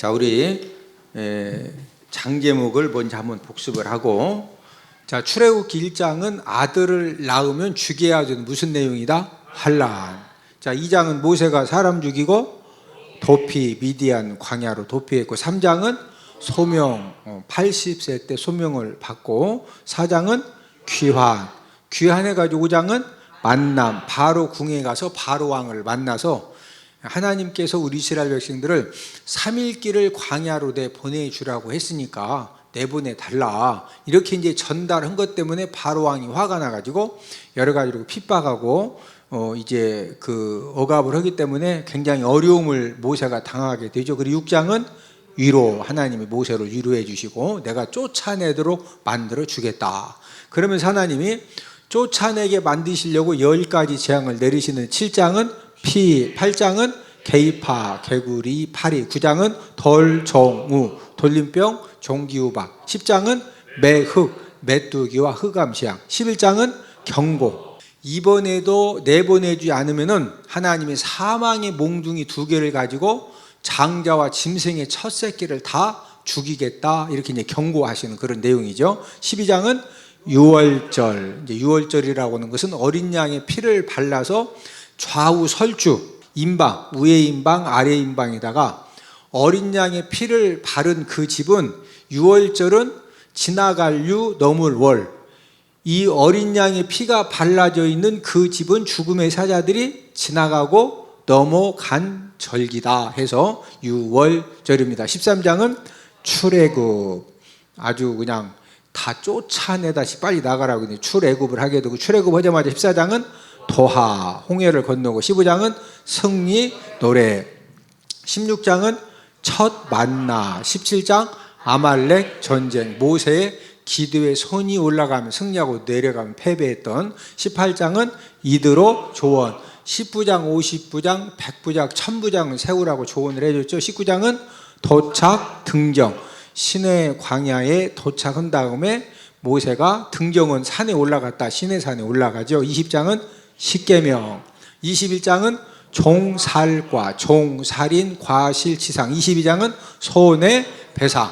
자, 우리 장제목을 먼저 한번 복습을 하고, 자, 출애굽기 1장은 아들을 낳으면 죽여야 되는 무슨 내용이다? 환란. 자, 2장은 모세가 사람 죽이고 도피, 미디안 광야로 도피했고, 3장은 소명, 80세 때 소명을 받고, 4장은 귀환해가지고 5장은 만남, 바로 궁에 가서 바로 왕을 만나서 하나님께서 우리 이스라엘 백성들을 3일길을 광야로 보내주라고 했으니까 내보내달라, 이렇게 이제 전달한 것 때문에 바로 왕이 화가 나가지고 여러 가지로 핍박하고 이제 그 억압을 하기 때문에 굉장히 어려움을 모세가 당하게 되죠. 그리고 6장은 위로, 하나님이 모세를 위로해 주시고 내가 쫓아내도록 만들어 주겠다. 그러면서 하나님이 쫓아내게 만드시려고 10가지 재앙을 내리시는 7장은 피, 8장은 개이파, 개구리, 파리, 9장은 덜, 정우, 돌림병, 종기우박, 10장은 매흑, 메뚜기와 흑암시양, 11장은 경고. 이번에도 내보내지 않으면은 하나님이 사망의 몽둥이 2개를 가지고 장자와 짐승의 첫 새끼를 다 죽이겠다, 이렇게 이제 경고하시는 그런 내용이죠. 12장은 유월절. 이제 유월절이라고 하는 것은 어린 양의 피를 발라서 좌우 설주, 임방, 위에 임방, 아래 임방에다가 어린 양의 피를 바른 그 집은 유월절은 지나갈 유, 넘을 월. 이 어린 양의 피가 발라져 있는 그 집은 죽음의 사자들이 지나가고 넘어간 절기다 해서 유월절입니다. 13장은 출애굽. 아주 그냥 다 쫓아내다시 빨리 나가라고 출애굽을 하게 되고, 출애굽 하자마자 14장은 도하, 홍해를 건너고, 15장은 승리 노래, 16장은 첫 만나, 17장 아말렉 전쟁, 모세의 기도에 손이 올라가면 승리하고 내려가면 패배했던, 18장은 이드로 조언, 19장, 50부장, 100부장, 1000부장을 세우라고 조언을 해줬죠. 19장은 도착, 등정, 시내 광야에 도착한 다음에 모세가 등정은 산에 올라갔다 시내산에 올라가죠. 20장은 십계명, 21장은 종살과, 종살인, 과실치상, 22장은 손해배상.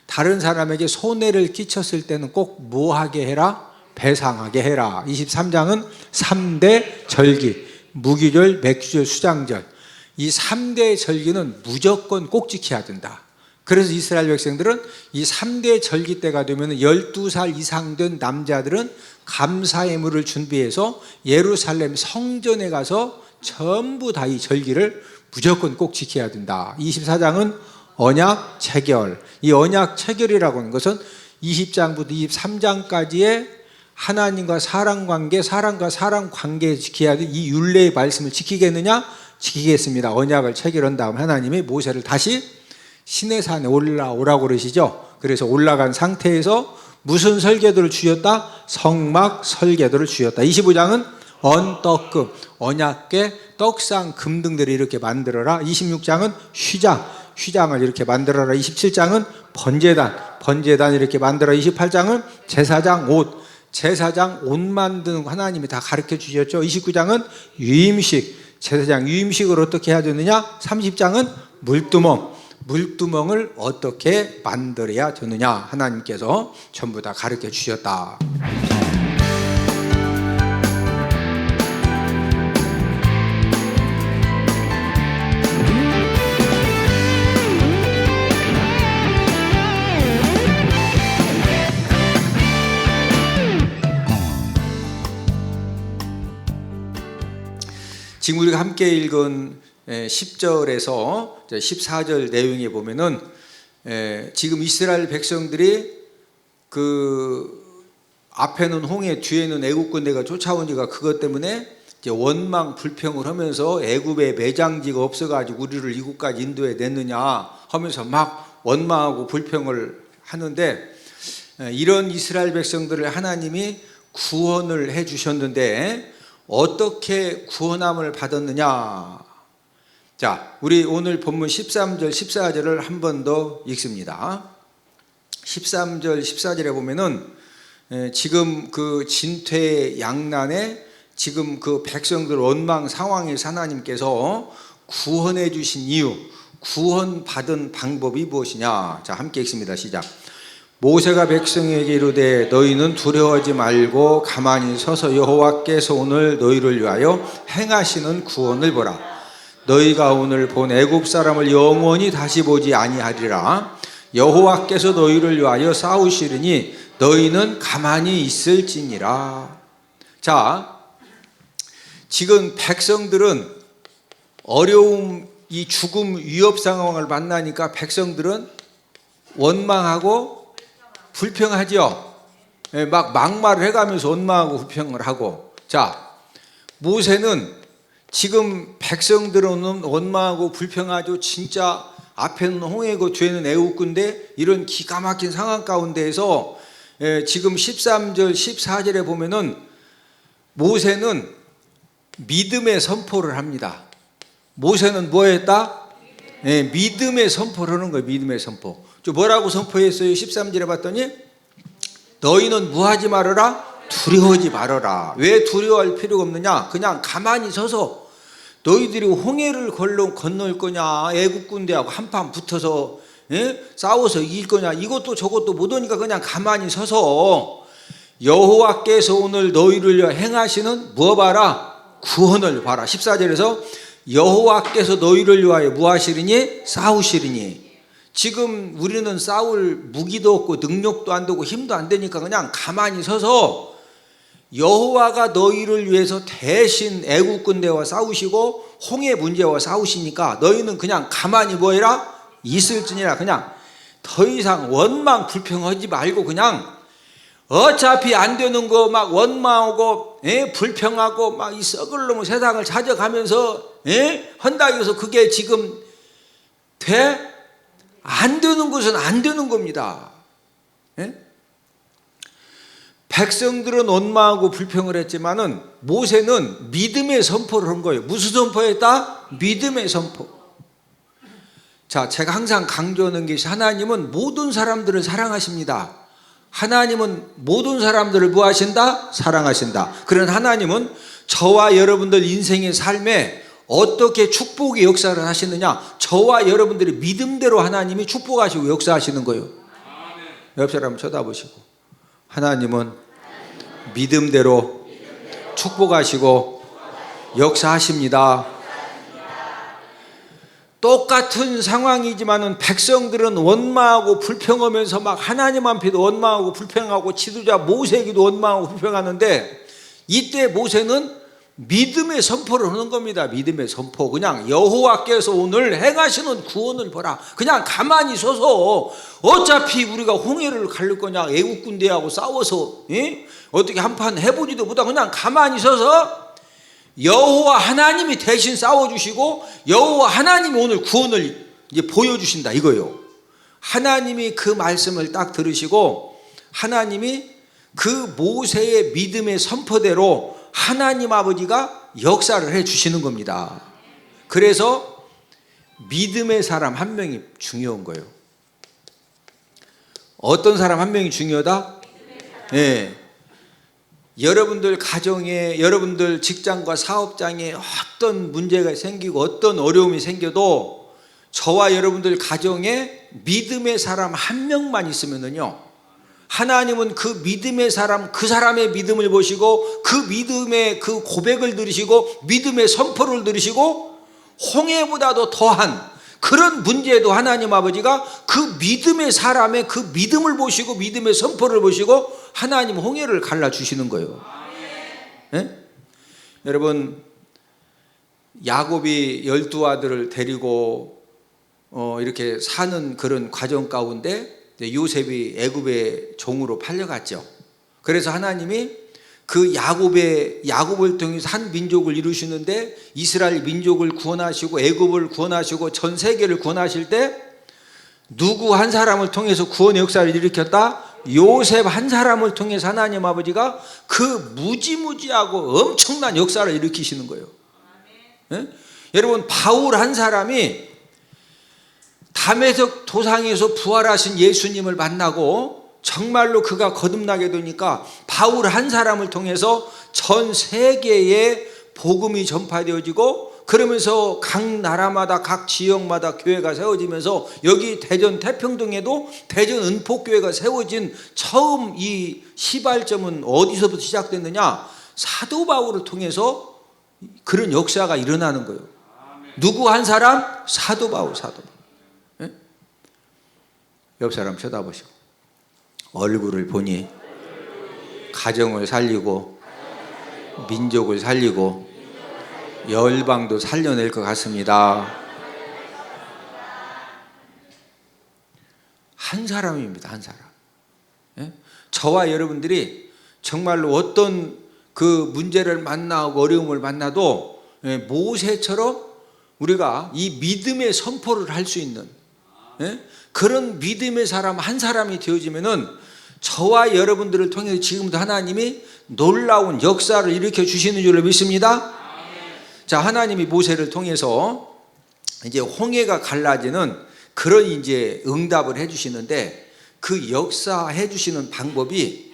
다른 사람에게 손해를 끼쳤을 때는 꼭 뭐하게 해라? 배상하게 해라. 23장은 3대 절기, 무기절, 맥주절, 수장절. 이 3대 절기는 무조건 꼭 지켜야 된다. 그래서 이스라엘 백성들은 이 3대 절기 때가 되면 12살 이상 된 남자들은 감사의 물을 준비해서 예루살렘 성전에 가서 전부 다 이 절기를 무조건 꼭 지켜야 된다. 24장은 언약 체결. 이 언약 체결이라고 하는 것은 20장부터 23장까지의 하나님과 사람 관계, 사람과 사람 관계에 지켜야 될 이 율례의 말씀을 지키겠느냐? 지키겠습니다. 언약을 체결한 다음 하나님이 모세를 다시 시내산에 올라오라고 그러시죠. 그래서 올라간 상태에서 무슨 설계도를 주셨다? 성막 설계도를 주셨다. 25장은 언떡금, 언약궤, 떡상, 금등들을 이렇게 만들어라. 26장은 휘장을 이렇게 만들어라. 27장은 번제단 이렇게 만들어라. 28장은 제사장 제사장 옷 만드는 거 하나님이 다 가르쳐 주셨죠. 29장은 유임식, 제사장 유임식을 어떻게 해야 되느냐. 30장은 물두멍을 어떻게 만들어야 되느냐, 하나님께서 전부 다 가르쳐 주셨다. 지금 우리가 함께 읽은 10절에서 14절 내용에 보면은 지금 이스라엘 백성들이 그 앞에는 홍해, 뒤에는 애국 군대가 쫓아오니까 그것 때문에 이제 원망 불평을 하면서 애굽에 매장지가 없어가지고 우리를 이곳까지 인도해 냈느냐 하면서 막 원망하고 불평을 하는데, 이런 이스라엘 백성들을 하나님이 구원을 해 주셨는데 어떻게 구원함을 받았느냐. 자, 우리 오늘 본문 13절, 14절을 한 번 더 읽습니다. 13절, 14절에 보면은 지금 그 진퇴양난에 지금 그 백성들 원망 상황에서 하나님께서 구원해 주신 이유, 구원받은 방법이 무엇이냐? 자, 함께 읽습니다. 시작. 모세가 백성에게 이르되 너희는 두려워하지 말고 가만히 서서 여호와께서 오늘 너희를 위하여 행하시는 구원을 보라. 너희가 오늘 본 애굽 사람을 영원히 다시 보지 아니하리라. 여호와께서 너희를 위하여 싸우시리니 너희는 가만히 있을지니라. 자, 지금 백성들은 어려움, 이 죽음 위협 상황을 만나니까 백성들은 원망하고 불평하죠. 막 막말을 해가면서 원망하고 불평을 하고. 자, 모세는 지금 백성들은 원망하고 불평하죠. 진짜 앞에는 홍해고 뒤에는 애국군데 이런 기가 막힌 상황 가운데에서 지금 13절 14절에 보면은 모세는 믿음의 선포를 합니다. 모세는 뭐 했다? 믿음의 선포를 하는 거예요. 믿음의 선포. 뭐라고 선포했어요? 13절에 봤더니 너희는 무하지 말아라, 두려워하지 말아라. 왜 두려워할 필요가 없느냐? 그냥 가만히 서서 너희들이 홍해를 건널 거냐, 애국 군대하고 한판 붙어서 싸워서 이길 거냐, 이것도 저것도 못 오니까 그냥 가만히 서서 여호와께서 오늘 너희를 위하여 행하시는 뭐 봐라? 구원을 봐라. 14절에서 여호와께서 너희를 위하여 무하시리니 싸우시리니. 지금 우리는 싸울 무기도 없고 능력도 안 되고 힘도 안 되니까 그냥 가만히 서서 여호와가 너희를 위해서 대신 애국 군대와 싸우시고 홍해 문제와 싸우시니까 너희는 그냥 가만히 뭐해라? 있을지니라. 그냥 더 이상 원망 불평하지 말고 그냥 어차피 안 되는 거 막 원망하고 불평하고 막 이 썩을 놈의 세상을 찾아가면서 한다 해서 그게 지금 돼? 안 되는 것은 안 되는 겁니다. 백성들은 원망하고 불평을 했지만은 모세는 믿음의 선포를 한 거예요. 무슨 선포했다? 믿음의 선포. 자, 제가 항상 강조하는 것이 하나님은 모든 사람들을 사랑하십니다. 하나님은 모든 사람들을 뭐 하신다? 사랑하신다. 그런 하나님은 저와 여러분들 인생의 삶에 어떻게 축복의 역사를 하시느냐? 저와 여러분들의 믿음대로 하나님이 축복하시고 역사하시는 거예요. 옆 사람 쳐다보시고, 하나님은 믿음대로 축복하시고 역사하십니다. 똑같은 상황이지만은 백성들은 원망하고 불평하면서 막 하나님 앞에도 원망하고 불평하고 지도자 모세에게도 원망하고 불평하는데, 이때 모세는 믿음의 선포를 하는 겁니다. 믿음의 선포. 그냥 여호와께서 오늘 행하시는 구원을 보라. 그냥 가만히 서서 어차피 우리가 홍해를 가를 거냐, 애국 군대하고 싸워서 어떻게 한판 해보지도 못하고 그냥 가만히 서서 여호와 하나님이 대신 싸워주시고 여호와 하나님이 오늘 구원을 이제 보여주신다 이거예요. 하나님이 그 말씀을 딱 들으시고 하나님이 그 모세의 믿음의 선포대로 하나님 아버지가 역사를 해 주시는 겁니다. 그래서 믿음의 사람 한 명이 중요한 거예요. 어떤 사람 한 명이 중요하다? 네. 여러분들 가정에, 여러분들 직장과 사업장에 어떤 문제가 생기고 어떤 어려움이 생겨도 저와 여러분들 가정에 믿음의 사람 한 명만 있으면은요, 하나님은 그 믿음의 사람, 그 사람의 믿음을 보시고 그 믿음의 그 고백을 들으시고 믿음의 선포를 들으시고 홍해보다도 더한 그런 문제에도 하나님 아버지가 그 믿음의 사람의 그 믿음을 보시고 믿음의 선포를 보시고 하나님 홍해를 갈라주시는 거예요. 네? 여러분, 야곱이 12아들을 데리고 이렇게 사는 그런 과정 가운데 요셉이 애굽의 종으로 팔려갔죠. 그래서 하나님이 그 야곱을 통해서 한 민족을 이루시는데 이스라엘 민족을 구원하시고 애굽을 구원하시고 전 세계를 구원하실 때 누구 한 사람을 통해서 구원의 역사를 일으켰다? 요셉 한 사람을 통해서 하나님 아버지가 그 무지무지하고 엄청난 역사를 일으키시는 거예요. 네? 여러분, 바울 한 사람이 다메섹 도상에서 부활하신 예수님을 만나고 정말로 그가 거듭나게 되니까 바울 한 사람을 통해서 전 세계에 복음이 전파되어지고 그러면서 각 나라마다 각 지역마다 교회가 세워지면서 여기 대전 태평동에도 대전 은폭교회가 세워진 처음 이 시발점은 어디서부터 시작됐느냐? 사도 바울을 통해서 그런 역사가 일어나는 거예요. 누구 한 사람? 사도 바울. 예? 옆 사람 쳐다보시고 얼굴을 보니 가정을 살리고 민족을 살리고 열방도 살려낼 것 같습니다. 한 사람입니다. 한 사람. 예? 저와 여러분들이 정말로 어떤 그 문제를 만나고 어려움을 만나도 모세처럼 우리가 이 믿음의 선포를 할 수 있는 그런 믿음의 사람 한 사람이 되어지면은 저와 여러분들을 통해서 지금도 하나님이 놀라운 역사를 일으켜 주시는 줄로 믿습니다. 자, 하나님이 모세를 통해서 이제 홍해가 갈라지는 그런 이제 응답을 해주시는데 그 역사해 주시는 방법이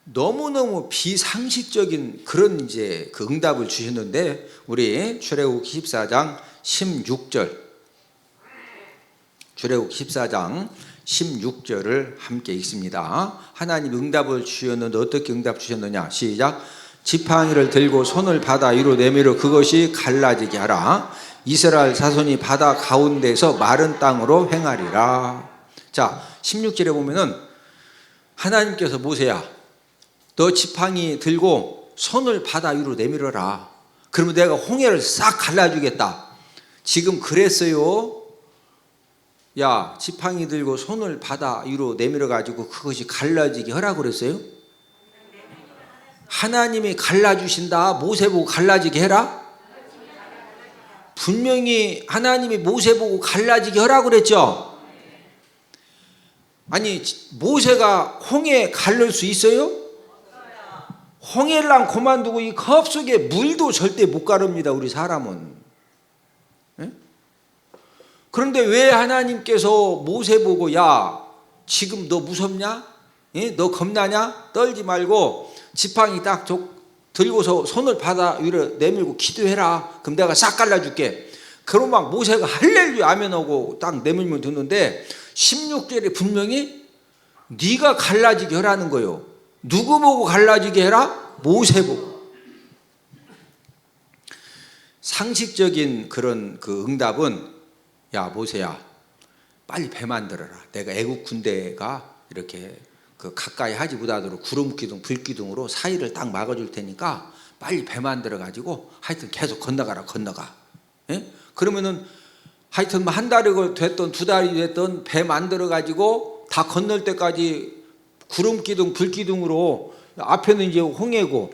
너무너무 비상식적인 그런 이제 그 응답을 주셨는데 우리 출애굽 14장 16절 출애굽 14장 16절을 함께 읽습니다. 하나님 응답을 주셨는데 어떻게 응답 주셨느냐? 시작. 지팡이를 들고 손을 바다 위로 내밀어 그것이 갈라지게 하라. 이스라엘 자손이 바다 가운데서 마른 땅으로 행하리라. 자, 16절에 보면은 하나님께서 모세야, 너 지팡이 들고 손을 바다 위로 내밀어라. 그러면 내가 홍해를 싹 갈라주겠다. 지금 그랬어요. 야, 지팡이 들고 손을 바다 위로 내밀어 가지고 그것이 갈라지게 하라고 그랬어요? 하나님이 갈라주신다. 모세 보고 갈라지게 해라? 분명히 하나님이 모세 보고 갈라지게 하라고 그랬죠? 아니, 모세가 홍해 갈릴 수 있어요? 홍해랑 그만두고 이 컵 속에 물도 절대 못 가릅니다. 우리 사람은. 그런데 왜 하나님께서 모세 보고 야, 지금 너 무섭냐? 너 겁나냐? 떨지 말고 지팡이 딱 들고서 손을 바다 위로 내밀고 기도해라. 그럼 내가 싹 갈라줄게. 그럼 막 모세가 할렐루야 아멘하고 딱 내밀면 듣는데 16절에 분명히 네가 갈라지게 하라는 거예요. 누구 보고 갈라지게 해라? 모세 보고. 상식적인 그런 그 응답은 야, 모세야, 빨리 배 만들어라. 내가 애국 군대가 이렇게 그 가까이 하지 못하도록 구름기둥, 불기둥으로 사이를 딱 막아줄 테니까 빨리 배 만들어 가지고 하여튼 계속 건너가라. 예? 그러면은 하여튼 한 달이 됐던 두 달이 됐던 배 만들어 가지고 다 건널 때까지 구름기둥, 불기둥으로 앞에는 이제 홍해고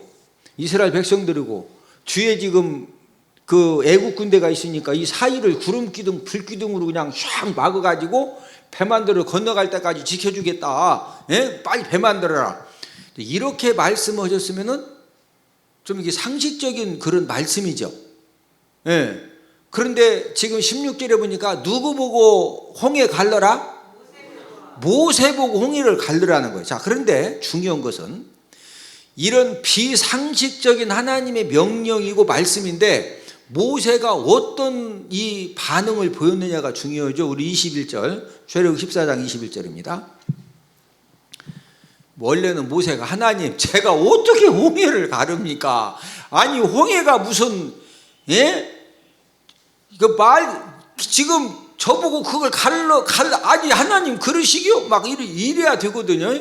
이스라엘 백성들이고 뒤에 지금 그 애국 군대가 있으니까 이 사이를 구름기둥, 불기둥으로 그냥 샥 막아가지고 배 만들어 건너갈 때까지 지켜주겠다. 예? 빨리 배 만들어라. 이렇게 말씀하셨으면은 좀 이게 상식적인 그런 말씀이죠. 예. 그런데 지금 16절에 보니까 누구 보고 홍해 갈라라? 모세 보고 홍해를 갈르라는 거예요. 자, 그런데 중요한 것은 이런 비상식적인 하나님의 명령이고 말씀인데 모세가 어떤 이 반응을 보였느냐가 중요하죠. 우리 21절, 출애굽 14장 21절입니다. 원래는 모세가 하나님, 제가 어떻게 홍해를 가릅니까? 아니, 홍해가 무슨, 지금 저보고 그걸 아니, 하나님 그러시기요? 막 이래야 되거든요.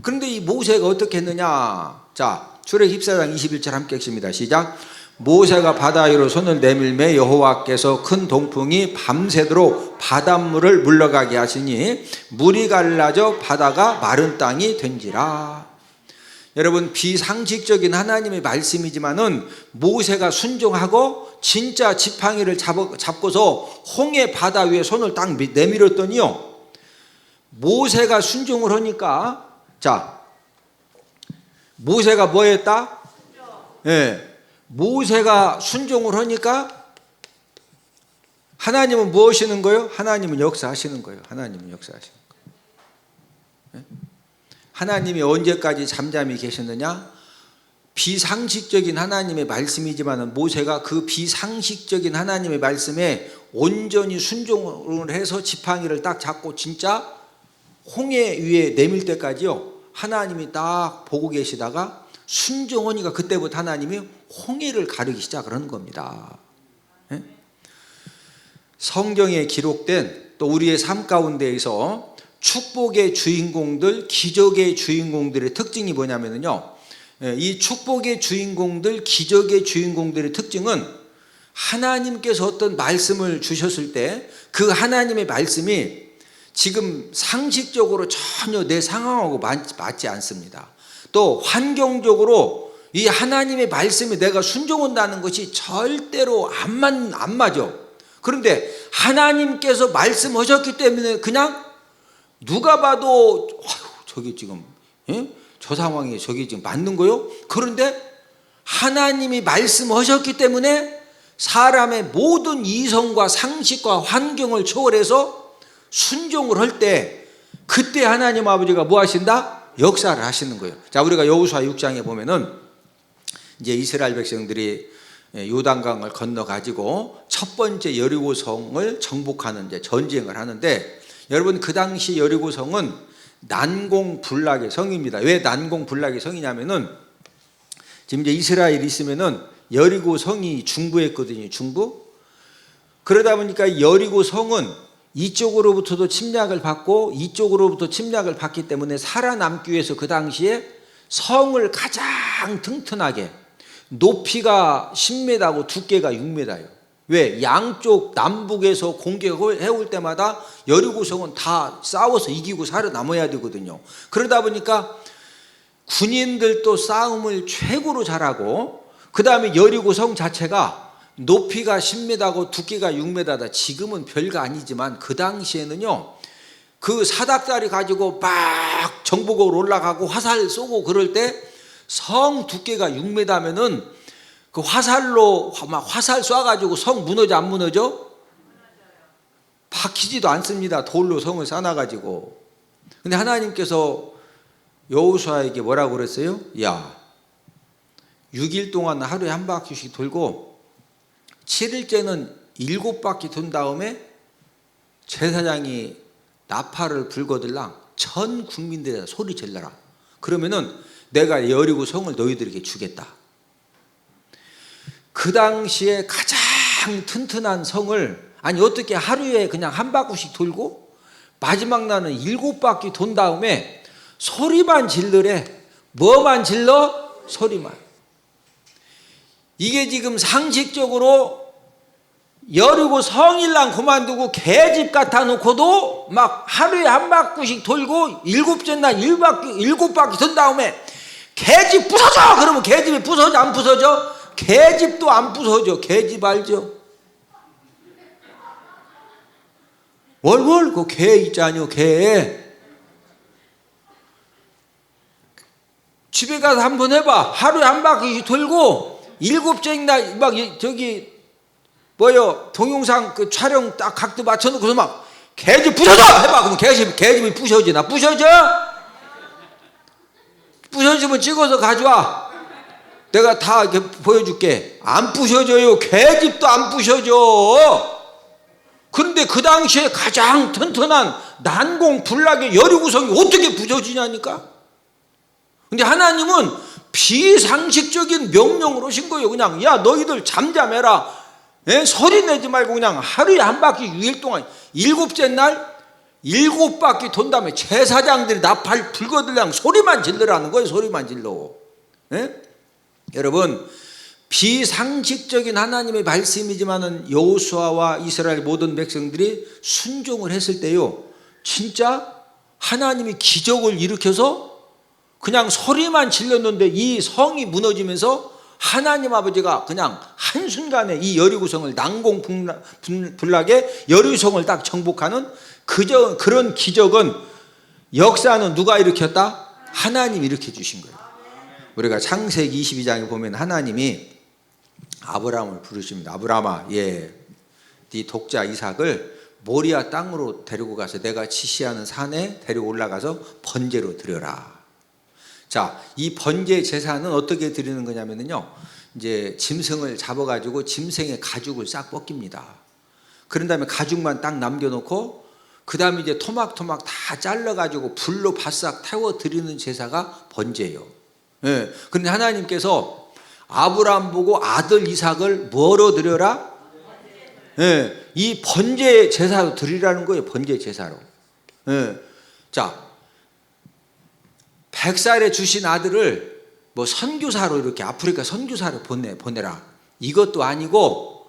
그런데 이 모세가 어떻게 했느냐? 자, 출애굽 14장 21절 함께 읽습니다. 시작. 모세가 바다 위로 손을 내밀매 여호와께서 큰 동풍이 밤새도록 바닷물을 물러가게 하시니 물이 갈라져 바다가 마른 땅이 된지라. 여러분, 비상식적인 하나님의 말씀이지만은 모세가 순종하고 진짜 지팡이를 잡고서 홍해 바다 위에 손을 딱 내밀었더니요, 모세가 순종을 하니까, 자, 모세가 뭐 했다? 모세가 순종을 하니까 하나님은 뭐 하시는 거예요? 하나님은 역사하시는 거예요. 하나님은 역사하시는 거예요. 하나님이 언제까지 잠잠히 계셨느냐? 비상식적인 하나님의 말씀이지만 모세가 그 비상식적인 하나님의 말씀에 온전히 순종을 해서 지팡이를 딱 잡고 진짜 홍해 위에 내밀 때까지요, 하나님이 딱 보고 계시다가 순종하니까 그때부터 하나님이 홍해를 가르기 시작을 하는 겁니다. 예? 성경에 기록된 또 우리의 삶 가운데에서 축복의 주인공들, 기적의 주인공들의 특징이 뭐냐면요, 이 축복의 주인공들, 기적의 주인공들의 특징은 하나님께서 어떤 말씀을 주셨을 때 그 하나님의 말씀이 지금 상식적으로 전혀 내 상황하고 맞지 않습니다. 또 환경적으로 이 하나님의 말씀이 내가 순종한다는 것이 절대로 안 맞아. 그런데 하나님께서 말씀하셨기 때문에 그냥 누가 봐도 저기 지금 저 상황에 저기 지금 맞는 거요? 그런데 하나님이 말씀하셨기 때문에 사람의 모든 이성과 상식과 환경을 초월해서 순종을 할 때 그때 하나님 아버지가 뭐 하신다? 역사를 하시는 거예요. 자, 우리가 여호수아 6장에 보면은 이제 이스라엘 백성들이 요단강을 건너 가지고 첫 번째 여리고 성을 정복하는 이제 전쟁을 하는데, 여러분 그 당시 여리고 성은 난공불락의 성입니다. 왜 난공불락의 성이냐면은 지금 이제 이스라엘이 있으면은 여리고 성이 중부에 있거든요. 중부. 그러다 보니까 여리고 성은 이쪽으로부터도 침략을 받고 이쪽으로부터 침략을 받기 때문에 살아남기 위해서 그 당시에 성을 가장 튼튼하게, 높이가 10m고 두께가 6m예요. 왜? 양쪽 남북에서 공격해 올 때마다 여리고성은 다 싸워서 이기고 살아남아야 되거든요. 그러다 보니까 군인들도 싸움을 최고로 잘하고, 그 다음에 여리고성 자체가 높이가 10m고 두께가 6m다. 지금은 별거 아니지만 그 당시에는요, 그 사닥다리 가지고 막 정복으로 올라가고 화살 쏘고 그럴 때 성 두께가 6m면은 그 화살로 막 화살 쏴가지고 성 무너져 안 무너져? 박히지도 않습니다. 돌로 성을 쌓아가지고. 근데 하나님께서 여호수아에게 뭐라고 그랬어요? 야, 6일 동안 하루에 한 바퀴씩 돌고 7일째는 7바퀴 돈 다음에 제사장이 나팔을 불거들랑 전 국민들에다 소리 질러라. 그러면은 내가 여리고 성을 너희들에게 주겠다. 그 당시에 가장 튼튼한 성을, 아니 어떻게 하루에 그냥 한 바퀴씩 돌고 마지막 날은 7바퀴 돈 다음에 소리만 질러래. 뭐만 질러? 소리만. 이게 지금 상식적으로 여리고 성일랑 그만두고 개집 갖다 놓고도 막 하루에 한 바퀴씩 돌고 7째 날 7바퀴 돈 다음에 개집 부서져! 그러면 개집이 부서져 안 부서져? 개집도 안 부서져. 개집 알죠? 월월 그 개 있잖아요. 개. 집에 가서 한번 해봐. 하루에 한 바퀴 돌고 7째 날 막 저기 뭐요 동영상 그 촬영 딱 각도 맞춰놓고서 막 개집 부서져! 해봐. 그럼 개집이 부서지나? 부서져? 부서지면 찍어서 가져와. 내가 다 이렇게 보여줄게. 안 부서져요. 개집도 안 부서져. 그런데 그 당시에 가장 튼튼한 난공불락의 여리고성이 어떻게 부서지냐니까. 근데 하나님은 비상식적인 명령을 하신 거예요. 그냥 야 너희들 잠잠해라. 소리 내지 말고 그냥 하루에 한 바퀴 6일 동안 7째 날 7바퀴 돈 다음에 제사장들이 나팔 불거들랑 소리만 질러라는 거예요. 소리만 질러. 여러분 비상식적인 하나님의 말씀이지만은 여호수아와 이스라엘 모든 백성들이 순종을 했을 때요, 진짜 하나님이 기적을 일으켜서 그냥 소리만 질렀는데 이 성이 무너지면서 하나님 아버지가 그냥 한순간에 이 여리고성을 난공불락의 여리고성을 딱 정복하는 그런 기적은, 역사는 누가 일으켰다? 하나님이 일으켜 주신 거예요. 우리가 창세기 22장에 보면 하나님이 아브라함을 부르십니다. 아브라함아, 네 독자 이삭을 모리아 땅으로 데리고 가서 내가 지시하는 산에 데리고 올라가서 번제로 드려라. 자, 이 번제 제사는 어떻게 드리는 거냐면요, 이제 짐승을 잡아가지고 짐승의 가죽을 싹 벗깁니다. 그런 다음에 가죽만 딱 남겨놓고 그 다음에 이제 토막토막 다 잘라가지고 불로 바싹 태워 드리는 제사가 번제예요. 예. 그런데 하나님께서 아브라함 보고 아들 이삭을 뭐로 드려라? 예. 이 번제 제사로 드리라는 거예요. 번제 제사로. 예. 자, 100살에 주신 아들을 뭐 선교사로 이렇게 아프리카 선교사로 보내라. 이것도 아니고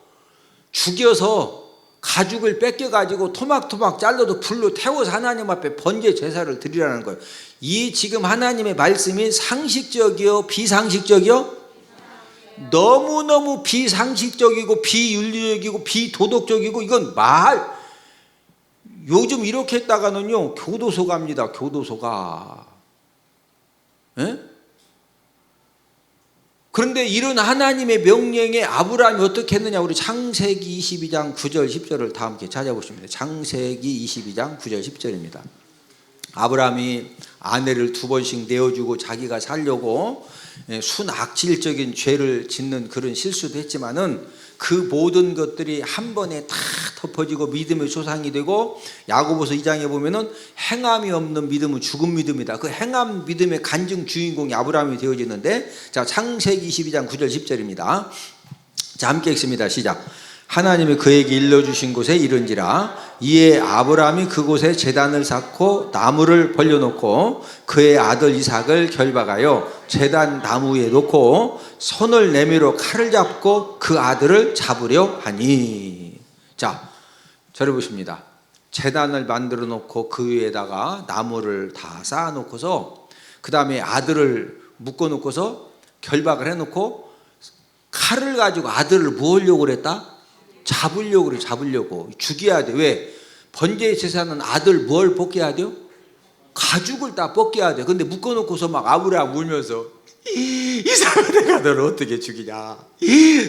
죽여서 가죽을 뺏겨가지고 토막토막 잘라도 불로 태워서 하나님 앞에 번제 제사를 드리라는 거예요. 이 지금 하나님의 말씀이 상식적이요, 비상식적이요? 너무너무 비상식적이고 비윤리적이고 비도덕적이고, 이건 요즘 이렇게 했다가는요 교도소 갑니다. 교도소가. 예? 그런데 이런 하나님의 명령에 아브라함이 어떻게 했느냐, 우리 창세기 22장 9절 10절을 다 함께 찾아보십니다. 창세기 22장 9절 10절입니다. 아브라함이 아내를 2번씩 내어주고 자기가 살려고 순악질적인 죄를 짓는 그런 실수도 했지만은 그 모든 것들이 한 번에 다 덮어지고 믿음의 조상이 되고, 야고보서 2장에 보면은 행함이 없는 믿음은 죽은 믿음이다. 그 행함 믿음의 간증 주인공이 아브라함이 되어지는데, 자, 창세기 22장 9절 10절입니다. 자, 함께 읽습니다. 시작. 하나님이 그에게 일러주신 곳에 이른지라 이에 아브라함이 그곳에 제단을 쌓고 나무를 벌려놓고 그의 아들 이삭을 결박하여 제단 나무 위에 놓고 손을 내밀어 칼을 잡고 그 아들을 잡으려 하니. 자, 저를 보십니다. 제단을 만들어 놓고 그 위에다가 나무를 다 쌓아 놓고서 그 다음에 아들을 묶어 놓고서 결박을 해 놓고 칼을 가지고 아들을 뭐 하려고 그랬다? 잡으려고 그래. 잡으려고. 죽여야 돼. 왜? 번제 제사는 아들 뭘 벗겨야 돼요? 가죽을 다 벗겨야 돼. 근데 묶어놓고서 막 아브라함 울면서 이삭아, 내가 너를 어떻게 죽이냐,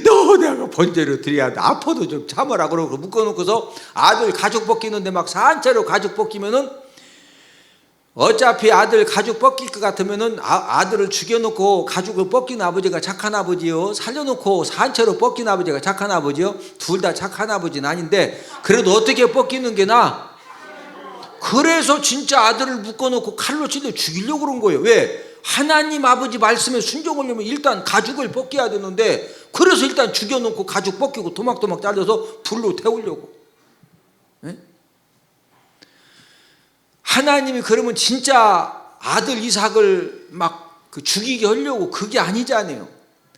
너 내가 번제로 드려야 돼, 아파도 좀 참아라. 그러고 묶어놓고서 아들 가죽 벗기는데 막 산채로 가죽 벗기면은 어차피 아들 가죽 벗길 것 같으면은 아들을 죽여놓고 가죽을 벗긴 아버지가 착한 아버지요, 살려놓고 산채로 벗긴 아버지가 착한 아버지요? 둘 다 착한 아버지는 아닌데, 그래도 어떻게 벗기는 게 나아? 그래서 진짜 아들을 묶어놓고 칼로 찔러 죽이려고 그런 거예요. 왜? 하나님 아버지 말씀에 순종하려면 일단 가죽을 벗겨야 되는데, 그래서 일단 죽여놓고 가죽 벗기고 토막토막 잘라서 불로 태우려고. 네? 하나님이 그러면 진짜 아들 이삭을 막 죽이게 하려고, 그게 아니잖아요.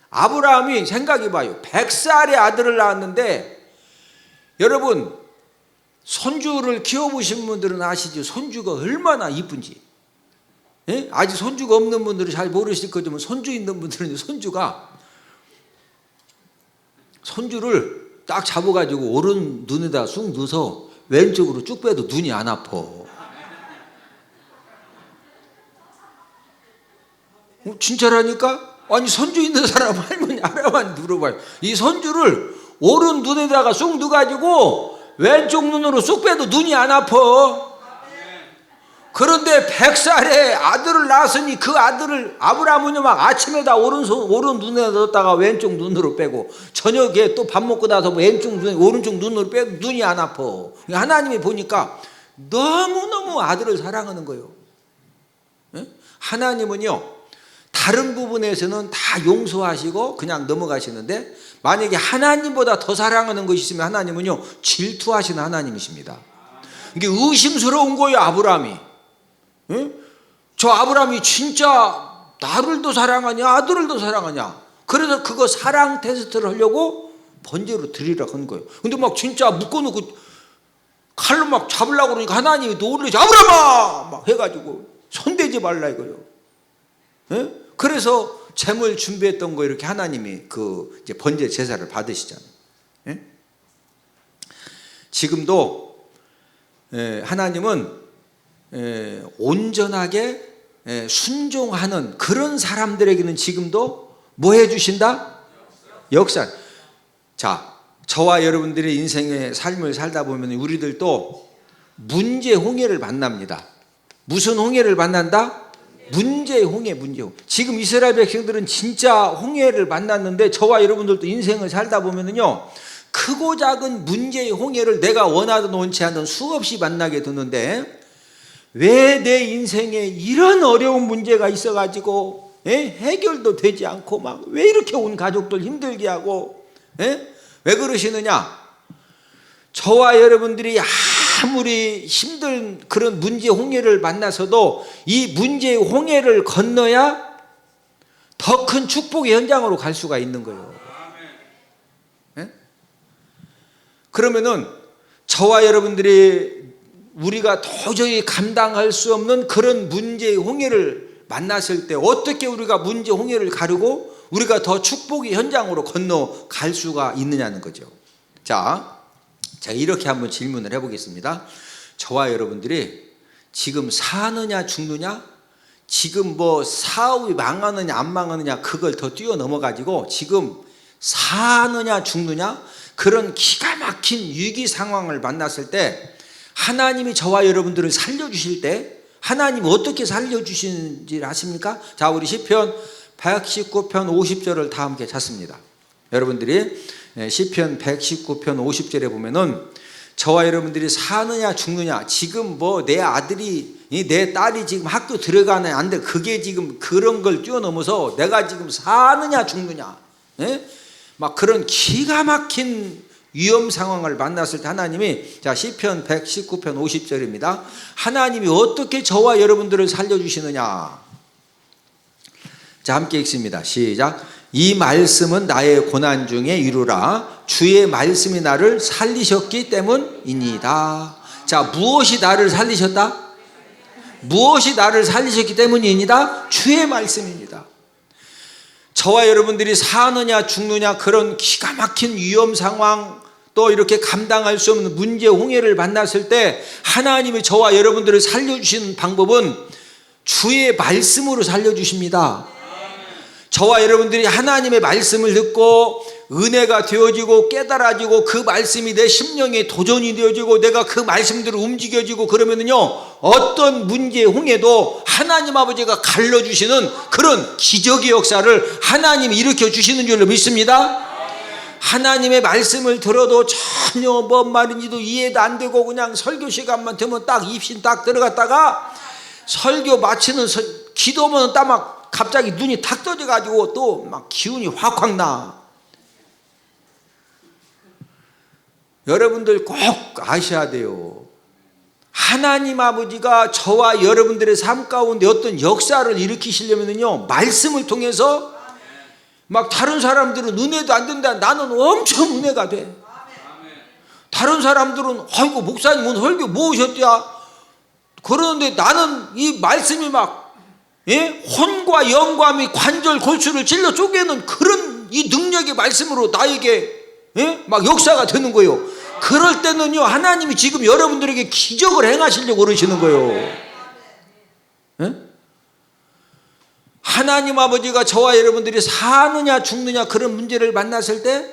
아브라함이 생각해봐요. 100살의 아들을 낳았는데, 여러분 손주를 키워보신 분들은 아시죠? 손주가 얼마나 이쁜지. 예? 아직 손주가 없는 분들은 잘 모르실 거지만 손주 있는 분들은 손주를 딱 잡아가지고 오른 눈에다 쑥 넣어서 왼쪽으로 쭉 빼도 눈이 안 아파. 진짜라니까? 아니, 손주 있는 사람 할머니 할아버지 물어봐요. 이 손주를 오른 눈에다가 쑥 넣어가지고 왼쪽 눈으로 쑥 빼도 눈이 안 아파. 그런데 100살에 아들을 낳았으니 그 아들을 아브라함은요 막 아침에다 오른 눈에 넣었다가 왼쪽 눈으로 빼고, 저녁에 또 밥 먹고 나서 오른쪽 눈으로 빼도 눈이 안 아파. 하나님이 보니까 너무너무 아들을 사랑하는 거예요. 하나님은요 다른 부분에서는 다 용서하시고 그냥 넘어가시는데, 만약에 하나님보다 더 사랑하는 것이 있으면 하나님은요 질투하시는 하나님이십니다. 이게 의심스러운 거예요. 아브라함이. 응? 저 아브라함이 진짜 나를 더 사랑하냐 아들을 더 사랑하냐. 그래서 그거 사랑 테스트를 하려고 번제로 드리라고 한 거예요. 근데 막 진짜 묶어놓고 칼로 막 잡으려고 그러니까 하나님이 놀라서 아브라함아 막 해가지고 손대지 말라 이거요. 예? 그래서 제물 준비했던 거 이렇게 하나님이 그 이제 번제 제사를 받으시잖아요. 예? 지금도 하나님은 온전하게 순종하는 그런 사람들에게는 지금도 뭐 해주신다? 역사. 자, 저와 여러분들의 인생의 삶을 살다 보면 우리들도 문제 홍해를 만납니다. 무슨 홍해를 만난다? 문제의 홍해, 문제 홍해. 지금 이스라엘 백성들은 진짜 홍해를 만났는데 저와 여러분들도 인생을 살다 보면은요, 크고 작은 문제의 홍해를 내가 원하든 원치 않든 수없이 만나게 되는데, 왜 내 인생에 이런 어려운 문제가 있어가지고 해결도 되지 않고 막 왜 이렇게 온 가족들 힘들게 하고 왜 그러시느냐? 저와 여러분들이 아무리 힘든 그런 문제 홍해를 만나서도 이 문제의 홍해를 건너야 더 큰 축복의 현장으로 갈 수가 있는 거예요. 그러면은 저와 여러분들이 우리가 도저히 감당할 수 없는 그런 문제의 홍해를 만났을 때 어떻게 우리가 문제 홍해를 가르고 우리가 더 축복의 현장으로 건너갈 수가 있느냐는 거죠. 자, 제가 이렇게 한번 질문을 해보겠습니다. 저와 여러분들이 지금 사느냐 죽느냐, 지금 뭐 사업이 망하느냐 안 망하느냐 그걸 더 뛰어넘어 가지고 지금 사느냐 죽느냐 그런 기가 막힌 위기 상황을 만났을 때 하나님이 저와 여러분들을 살려주실 때 하나님이 어떻게 살려주시는지 아십니까? 자, 우리 시편 119편 50절을 다 함께 찾습니다. 여러분들이 시편 119편 50절에 보면은 저와 여러분들이 사느냐 죽느냐, 지금 뭐 내 아들이 내 딸이 지금 학교 들어가느냐 안 돼, 그게 지금 그런 걸 뛰어넘어서 내가 지금 사느냐 죽느냐, 막 그런 기가 막힌 위험 상황을 만났을 때 하나님이, 자, 시편 119편 50절입니다. 하나님이 어떻게 저와 여러분들을 살려주시느냐. 자, 함께 읽습니다. 시작. 이 말씀은 나의 고난 중에 이루라. 주의 말씀이 나를 살리셨기 때문이니이다. 자, 무엇이 나를 살리셨다? 무엇이 나를 살리셨기 때문이니이다? 주의 말씀입니다. 저와 여러분들이 사느냐 죽느냐 그런 기가 막힌 위험 상황, 또 이렇게 감당할 수 없는 문제 홍해를 만났을 때 하나님이 저와 여러분들을 살려주시는 방법은 주의 말씀으로 살려주십니다. 저와 여러분들이 하나님의 말씀을 듣고 은혜가 되어지고 깨달아지고 그 말씀이 내 심령에 도전이 되어지고 내가 그 말씀대로 움직여지고 그러면은요, 어떤 문제의 홍해도 하나님 아버지가 갈라주시는 그런 기적의 역사를 하나님이 일으켜 주시는 줄로 믿습니다. 하나님의 말씀을 들어도 전혀 뭔 말인지도 이해도 안 되고 그냥 설교 시간만 되면 딱 입신 딱 들어갔다가 설교 마치는 기도면 딱 막 갑자기 눈이 탁 떠져가지고 또 막 기운이 확확 나. 여러분들 꼭 아셔야 돼요. 하나님 아버지가 저와 여러분들의 삶 가운데 어떤 역사를 일으키시려면요, 말씀을 통해서 막 다른 사람들은 은혜도 안 된다. 나는 엄청 은혜가 돼. 다른 사람들은 아이고 목사님 오늘 설교 뭐 오셨대야? 그러는데 나는 이 말씀이 막 혼과 영과 관절 골수를 찔러 쪼개는 그런 이 능력의 말씀으로 나에게 막 역사가 되는 거예요. 그럴 때는요, 하나님이 지금 여러분들에게 기적을 행하시려고 그러시는 거예요. 하나님 아버지가 저와 여러분들이 사느냐 죽느냐 그런 문제를 만났을 때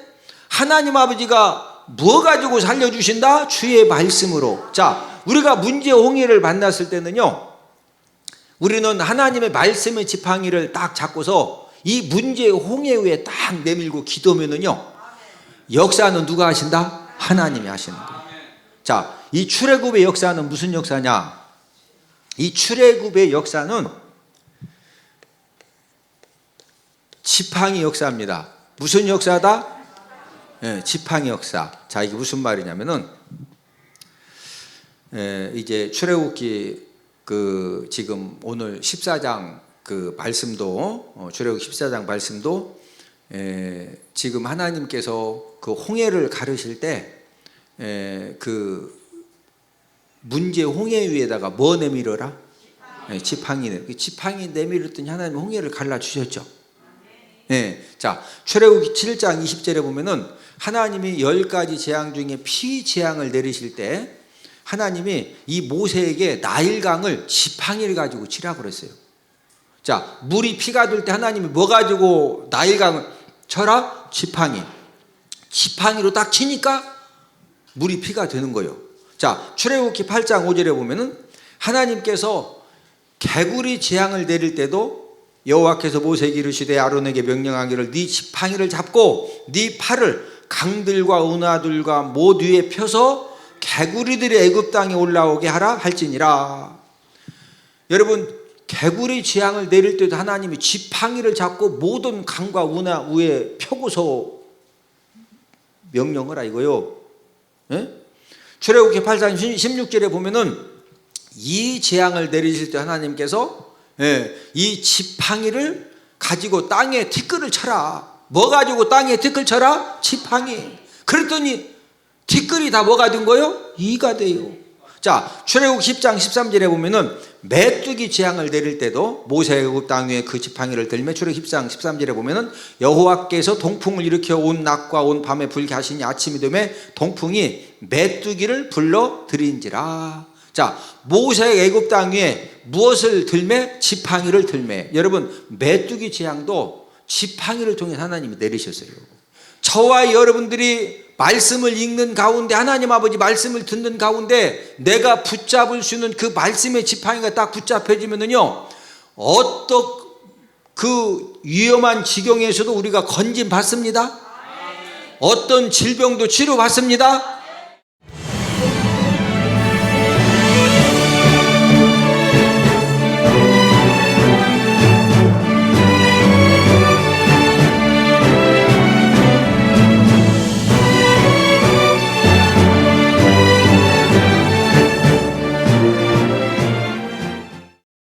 하나님 아버지가 뭐 가지고 살려주신다? 주의 말씀으로. 자, 우리가 문제 홍해를 만났을 때는요, 우리는 하나님의 말씀의 지팡이를 딱 잡고서 이 문제의 홍해 위에 딱 내밀고 기도하면은요, 역사는 누가 하신다? 하나님이 하시는 거예요. 자, 이 출애굽의 역사는 무슨 역사냐? 이 출애굽의 역사는 지팡이 역사입니다. 무슨 역사다? 지팡이 역사. 자, 이게 무슨 말이냐면은 이제 출애굽기 그 지금 오늘 14장 그 말씀도 출애굽 14장 말씀도 지금 하나님께서 그 홍해를 가르실 때 그 문제 홍해 위에다가 뭐 내밀어라? 지팡이. 지팡이 내밀었더니 하나님 홍해를 갈라 주셨죠. 자, 출애굽기 7장 20절에 보면은 하나님이 10가지 재앙 중에 피 재앙을 내리실 때 하나님이 이 모세에게 나일강을 지팡이를 가지고 치라고 그랬어요. 자, 물이 피가 될 때 하나님이 뭐 가지고 나일강을 쳐라? 지팡이. 지팡이로 딱 치니까 물이 피가 되는 거예요. 자, 출애굽기 8장 5절에 보면은 하나님께서 개구리 재앙을 내릴 때도 여호와께서 모세에게 이르시되 아론에게 명령하기를 네 지팡이를 잡고 네 팔을 강들과 운하들과 모두 위에 펴서 개구리들이 애굽 땅에 올라오게 하라 할지니라. 여러분, 개구리 재앙을 내릴 때도 하나님이 지팡이를 잡고 모든 강과 운하 위에 펴고서 명령을 하이고요. 예? 출애굽기 8장 16절에 보면은 이 재앙을 내리실 때 하나님께서 이 지팡이를 가지고 땅에 티끌을 쳐라. 뭐 가지고 땅에 티끌 쳐라? 지팡이. 그랬더니 티끌이 다 뭐가 된 거예요? 이가 돼요. 자, 출애굽기 10장 13절에 보면은 메뚜기 재앙을 내릴 때도 모세가 애굽 땅 위에 그 지팡이를 들며 출애굽기 10장 13절에 보면은 여호와께서 동풍을 일으켜 온 낮과 온 밤에 불게 하시니 아침이 되매 동풍이 메뚜기를 불러 들인지라. 자, 모세가 애굽 땅 위에 무엇을 들매? 지팡이를 들매. 여러분, 메뚜기 재앙도 지팡이를 통해 하나님이 내리셨어요. 저와 여러분들이 말씀을 읽는 가운데, 하나님 아버지 말씀을 듣는 가운데 내가 붙잡을 수 있는 그 말씀의 지팡이가 딱 붙잡혀지면은요, 어떤 그 위험한 지경에서도 우리가 건진 받습니다. 어떤 질병도 치료 받습니다.